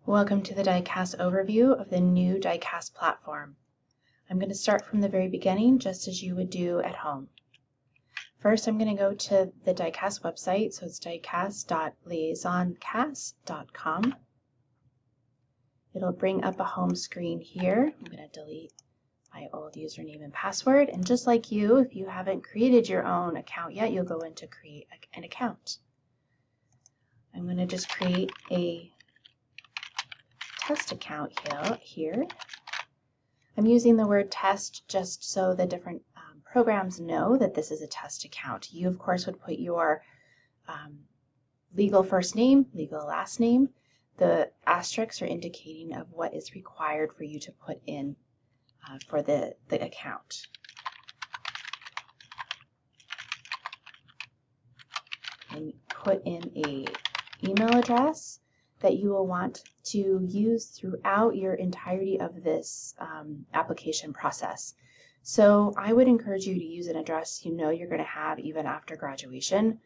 Welcome to the DICAS overview of the new DICAS platform. I'm going to start from the very beginning, just as you would do at home. First, I'm going to go to the DICAS website, so it's dicas.liaisoncas.com. It'll bring up a home screen here. I'm going to delete my old username and password, and just like you, if you haven't created your own account yet, you'll go in to create an account. I'm going to just create a test account here. I'm using the word test just so the different programs know that this is a test account. You, of course, would put your legal first name, legal last name. The asterisks are indicating of what is required for you to put in for the account. And put in an email address that you will want to use throughout your entirety of this application process. So I would encourage you to use an address you know you're going to have even after graduation.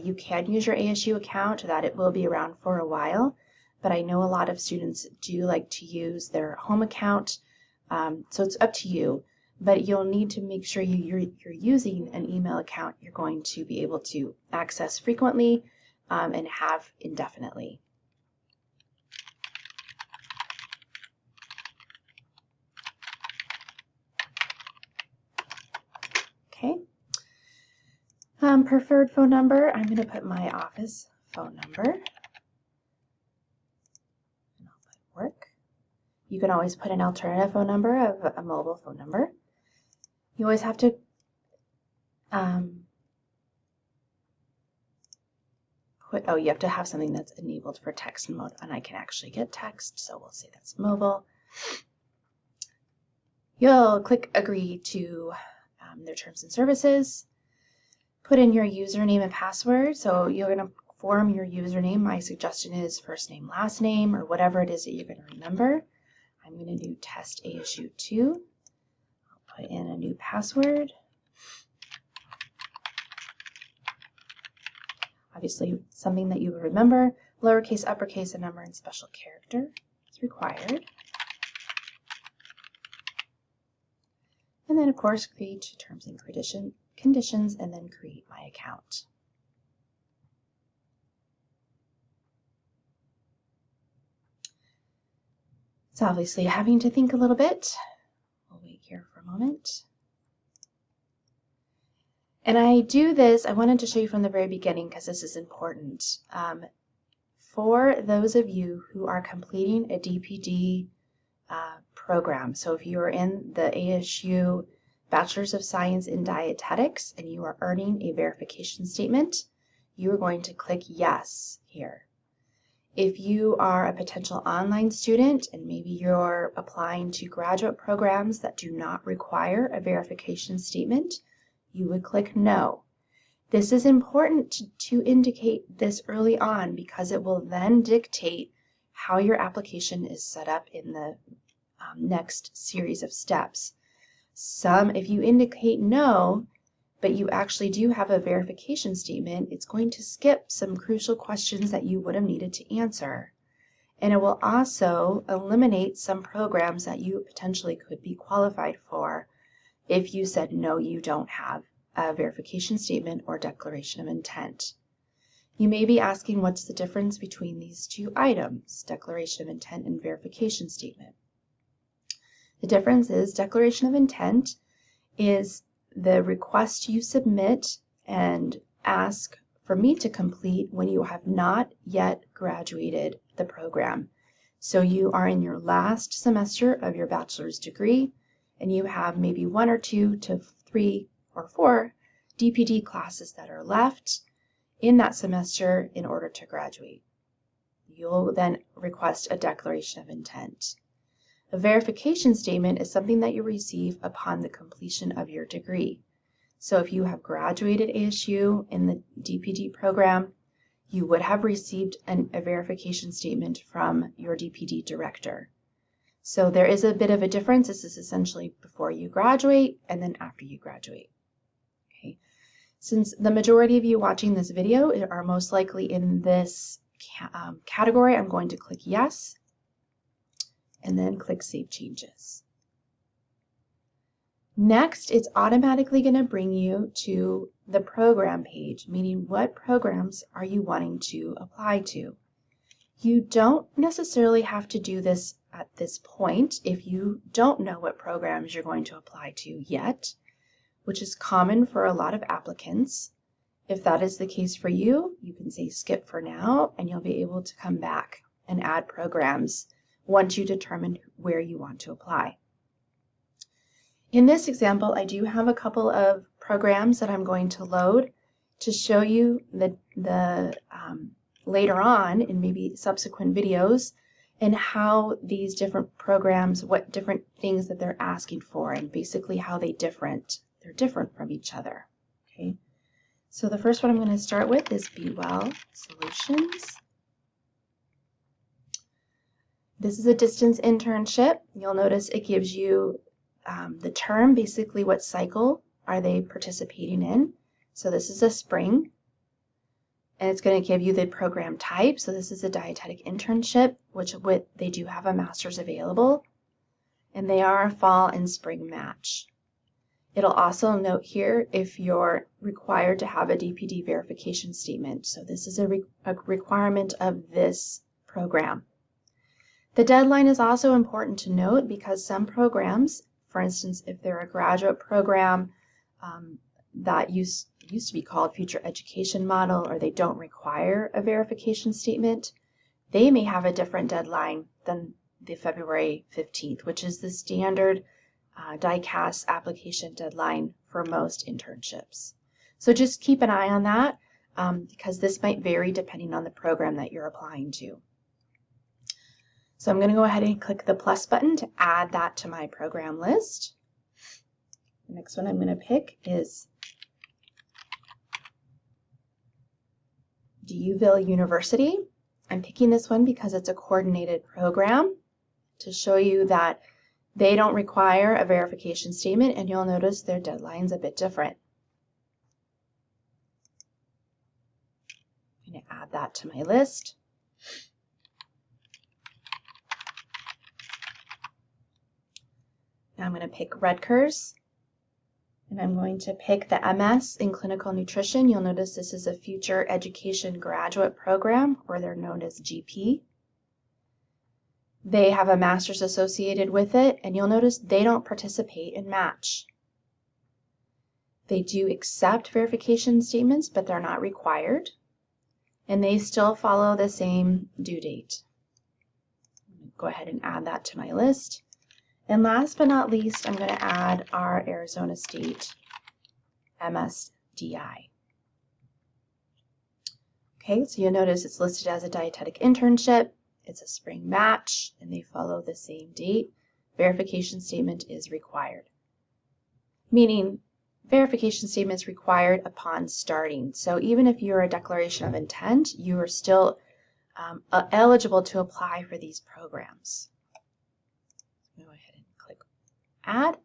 You can use your ASU account, that it will be around for a while, but I know a lot of students do like to use their home account, so it's up to you. But you'll need to make sure you're using an email account you're going to be able to access frequently and have indefinitely. Okay. Preferred phone number, I'm going to put my office phone number. And I'll put work. You can always put an alternative phone number of a mobile phone number. You always have to you have to have something that's enabled for text mode, and I can actually get text, so we'll say that's mobile. You'll click agree to their terms and services. Put in your username and password. So you're going to form your username. My suggestion is first name, last name, or whatever it is that you're going to remember. I'm going to do test ASU 2. I'll put in a new password. Obviously, something that you would remember. Lowercase, uppercase, a number, and special character is required. And then, of course, create terms and conditions, and then create my account. It's obviously having to think a little bit. We'll wait here for a moment. And I do this, I wanted to show you from the very beginning because this is important. For those of you who are completing a DPD program, so if you are in the ASU Bachelor's of Science in Dietetics and you are earning a verification statement, you are going to click yes here. If you are a potential online student and maybe you're applying to graduate programs that do not require a verification statement, you would click no. This is important to indicate this early on because it will then dictate how your application is set up in the next series of steps. If you indicate no, but you actually do have a verification statement, it's going to skip some crucial questions that you would have needed to answer. And it will also eliminate some programs that you potentially could be qualified for if you said no, you don't have a verification statement or declaration of intent. You may be asking what's the difference between these two items, declaration of intent and verification statement. The difference is declaration of intent is the request you submit and ask for me to complete when you have not yet graduated the program. So you are in your last semester of your bachelor's degree and you have maybe 1 or 2 to 3 or 4 DPD classes that are left in that semester in order to graduate. You'll then request a declaration of intent. A verification statement is something that you receive upon the completion of your degree. So if you have graduated ASU in the DPD program, you would have received a verification statement from your DPD director. So there is a bit of a difference. This is essentially before you graduate and then after you graduate. Okay. Since the majority of you watching this video are most likely in this category, I'm going to click yes and then click Save Changes. Next, it's automatically going to bring you to the program page, meaning what programs are you wanting to apply to. You don't necessarily have to do this at this point if you don't know what programs you're going to apply to yet, which is common for a lot of applicants. If that is the case for you, you can say skip for now, and you'll be able to come back and add programs once you determine where you want to apply. In this example, I do have a couple of programs that I'm going to load to show you later on in maybe subsequent videos and how these different programs, what different things that they're asking for, and basically how they're different from each other. Okay. So the first one I'm going to start with is Be Well Solutions. This is a distance internship. You'll notice it gives you the term, basically what cycle are they participating in. So this is a spring, and it's going to give you the program type. So this is a dietetic internship, which they do have a master's available, and they are a fall and spring match. It'll also note here if you're required to have a DPD verification statement. So this is a requirement of this program. The deadline is also important to note because some programs, for instance, if they're a graduate program that used to be called Future Education Model, or they don't require a verification statement, they may have a different deadline than the February 15th, which is the standard DICAS application deadline for most internships. So just keep an eye on that because this might vary depending on the program that you're applying to. So I'm going to go ahead and click the plus button to add that to my program list. The next one I'm going to pick is DUville University. I'm picking this one because it's a coordinated program to show you that they don't require a verification statement, and you'll notice their deadline's a bit different. I'm going to add that to my list. Now I'm going to pick Rutgers, and I'm going to pick the MS in Clinical Nutrition. You'll notice this is a Future Education Graduate Program, or they're known as GP. They have a master's associated with it, and you'll notice they don't participate in match. They do accept verification statements, but they're not required, and they still follow the same due date. Go ahead and add that to my list. And last but not least, I'm going to add our Arizona State MSDI. Okay, so you'll notice it's listed as a dietetic internship. It's a spring match, and they follow the same date. Verification statement is required, meaning verification statement is required upon starting. So even if you're a declaration of intent, you are still eligible to apply for these programs. Go ahead and click Add.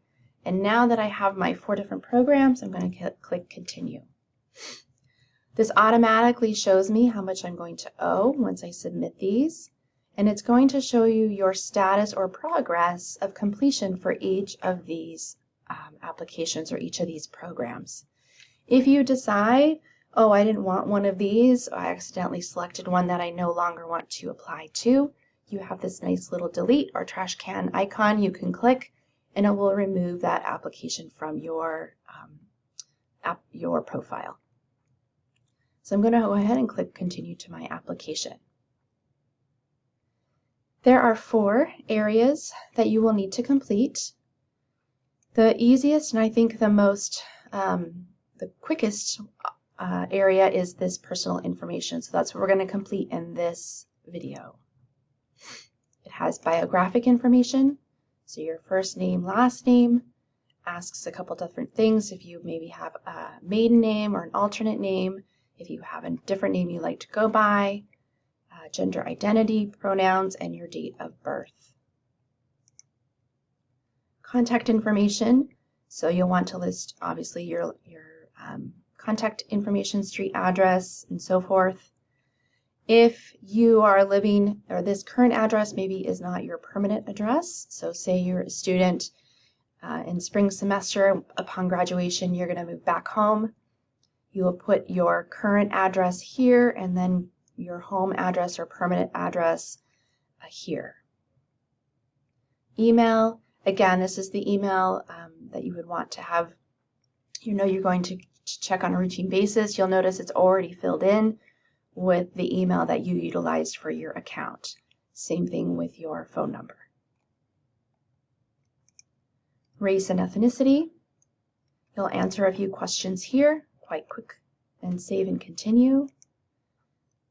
And now that I have my 4 different programs, I'm going to click Continue. This automatically shows me how much I'm going to owe once I submit these. And it's going to show you your status or progress of completion for each of these applications or each of these programs. If you decide, oh, I didn't want one of these, or I accidentally selected one that I no longer want to apply to, you have this nice little delete or trash can icon you can click, and it will remove that application from your profile. So I'm going to go ahead and click Continue to my application. There are 4 areas that you will need to complete. The easiest and I think the quickest area is this personal information. So that's what we're going to complete in this video. It has biographic information, so your first name, last name, asks a couple different things. If you maybe have a maiden name or an alternate name, if you have a different name you like to go by, gender identity, pronouns, and your date of birth. Contact information, so you'll want to list obviously your contact information, street address, and so forth. If you are living, or this current address maybe is not your permanent address, so say you're a student in spring semester, upon graduation you're going to move back home, you will put your current address here and then your home address or permanent address here. Email, again, this is the email that you would want to have, you're going to check on a routine basis. You'll notice it's already filled in with the email that you utilized for your account. Same thing with your phone number. Race and ethnicity. You'll answer a few questions here, quite quick, and save and continue.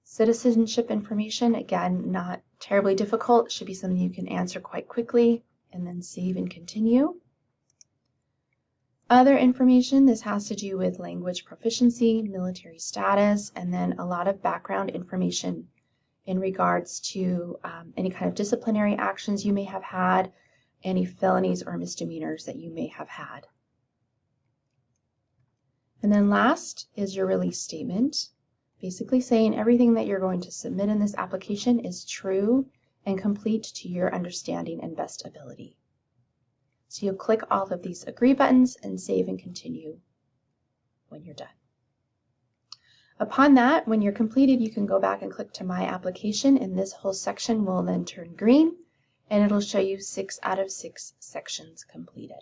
Citizenship information, again, not terribly difficult. It should be something you can answer quite quickly, and then save and continue. Other information, this has to do with language proficiency, military status, and then a lot of background information in regards to any kind of disciplinary actions you may have had, any felonies or misdemeanors that you may have had. And then last is your release statement, basically saying everything that you're going to submit in this application is true and complete to your understanding and best ability. So you'll click all of these agree buttons and save and continue when you're done. Upon that, when you're completed, you can go back and click to My Application, and this whole section will then turn green, and it'll show you 6 out of 6 sections completed.